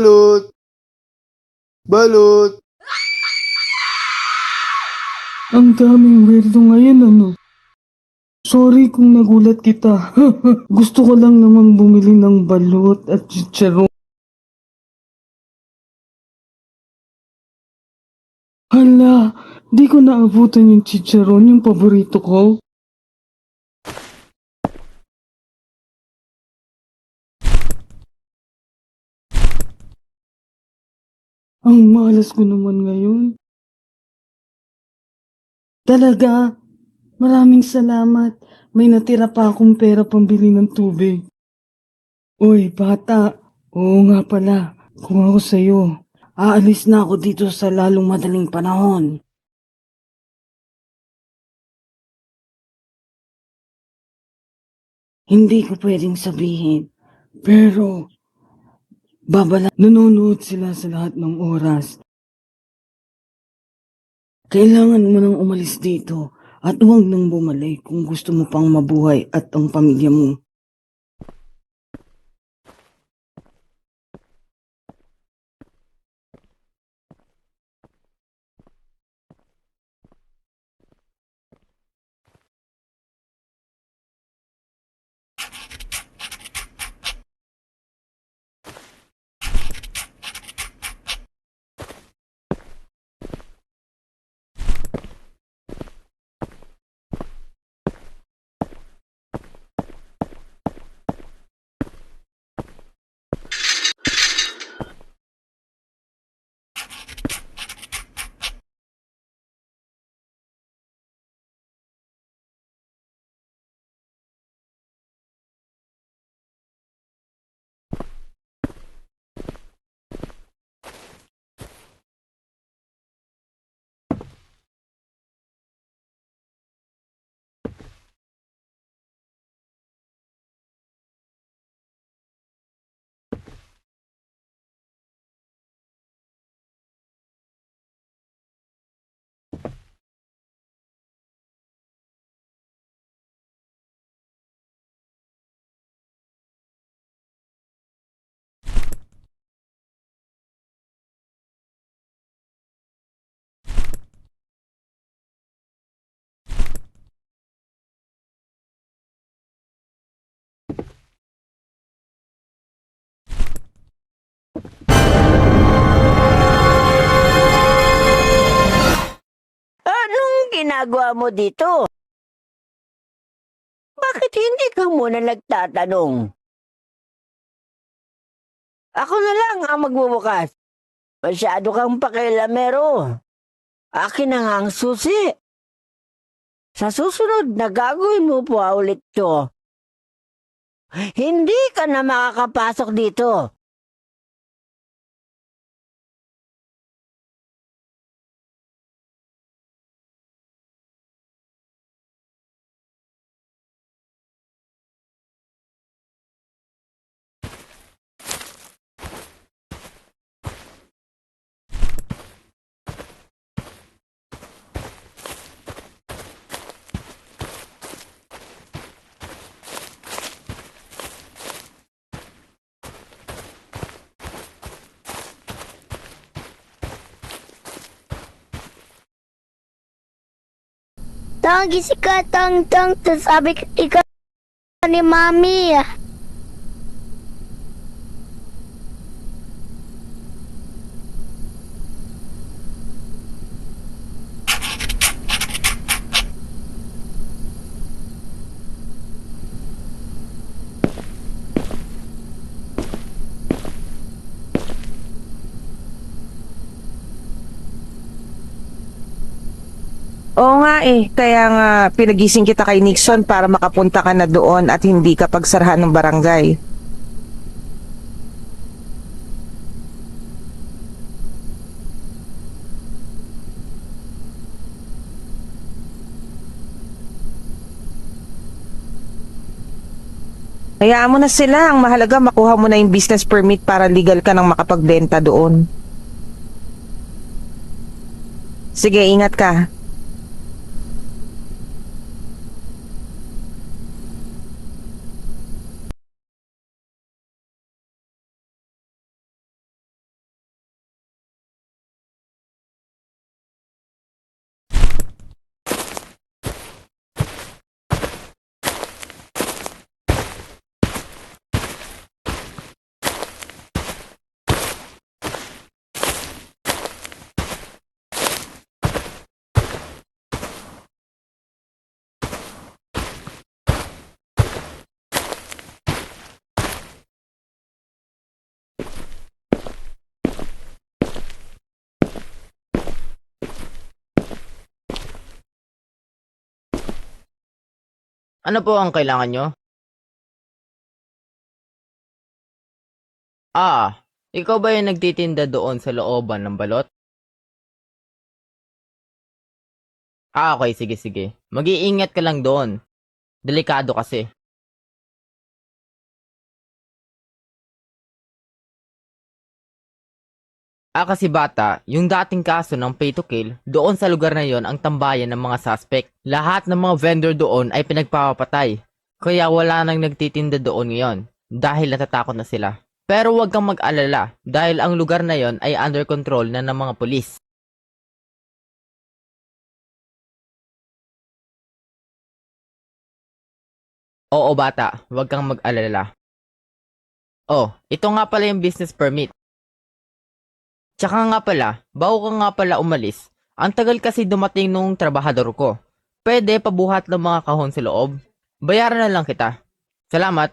Balot! Balot! Ang daming weirdo ngayon ano. Sorry kung nagulat kita. Gusto ko lang naman bumili ng balot at chicharon. Hala, di ko naabutan yung chicharon, yung paborito ko. Ang malas ko naman ngayon. Talaga, maraming salamat. May natira pa akong pera pambili ng tubig. Uy, bata. Oo nga pala, kung ako sa'yo, aalis na ako dito sa lalong madaling panahon. Hindi ko pwedeng sabihin, pero nanonood sila sa lahat ng oras. Kailangan mo nang umalis dito at huwag nang bumalik kung gusto mo pang mabuhay at ang pamilya mo. Anong ginagawa mo dito? Bakit hindi ka muna nagtatanong? Ako na lang ang magbubukas. Masyado kang pakialamero. Akin na nga ang susi. Sa susunod na gagawin mo pa ulit to, hindi ka na makakapasok dito. Tang gisi ka tang sabi ka ikaw ni mami. Oo nga kaya nga pinagising kita kay Nixon para makapunta ka na doon at hindi ka pagsarahan ng barangay. Hayaan mo na sila, ang mahalaga makuha mo na yung business permit para legal ka nang makapagbenta doon. Sige, ingat ka. Ano po ang kailangan nyo? Ikaw ba yung nagtitinda doon sa looban ng balot? Okay, sige. Mag-iingat ka lang doon. Delikado kasi. Kasi bata, yung dating kaso ng pay to kill, doon sa lugar na yon ang tambayan ng mga suspect. Lahat ng mga vendor doon ay pinagpapatay. Kaya wala nang nagtitinda doon ngayon, dahil natatakot na sila. Pero huwag kang mag-alala, dahil ang lugar na yon ay under control na ng mga pulis. Oo bata, huwag kang mag-alala. Ito nga pala yung business permit. Tsaka nga pala, bago ka nga pala umalis, ang tagal kasi dumating nung trabahador ko. Pwede pabuhat ng mga kahon sa loob. Bayaran na lang kita. Salamat.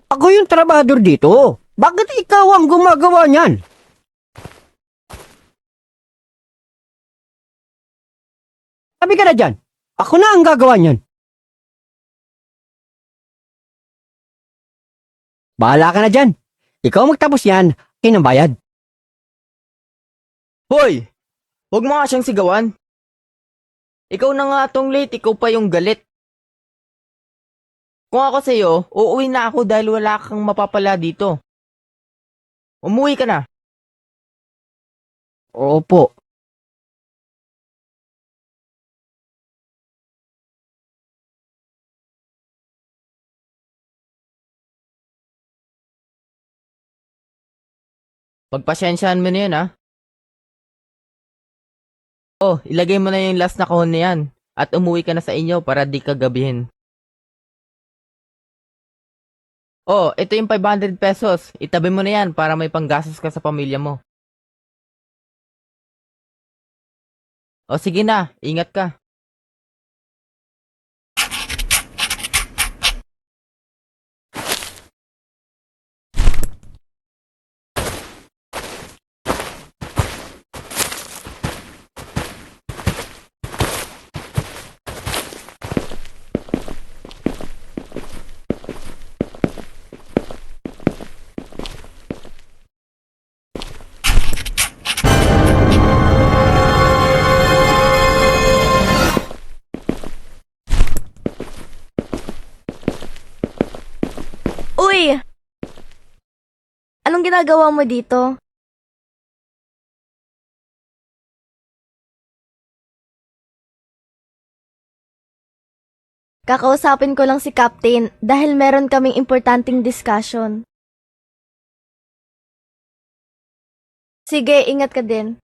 Ako yung trabahador dito. Bakit ikaw ang gumagawa niyan? Sabi ka na dyan. Ako na ang gagawa niyan. Bahala ka na dyan. Ikaw magtapos yan, akin ang bayad. Hoy! Huwag mo nga siyang sigawan. Ikaw na nga tong late, ikaw pa yung galit. Kung ako sa'yo, uuwi na ako dahil wala kang mapapala dito. Umuwi ka na. Opo. Pagpasensyahan mo na yun, ha? Oh, ilagay mo na yung last na kahon na yan. At umuwi ka na sa inyo para di ka gabihin. Oh, ito yung 500 pesos. Itabi mo na yan para may panggastos ka sa pamilya mo. O sige na, ingat ka. Uy! Anong ginagawa mo dito? Kakausapin ko lang si Captain dahil meron kaming importanteng discussion. Sige, ingat ka din.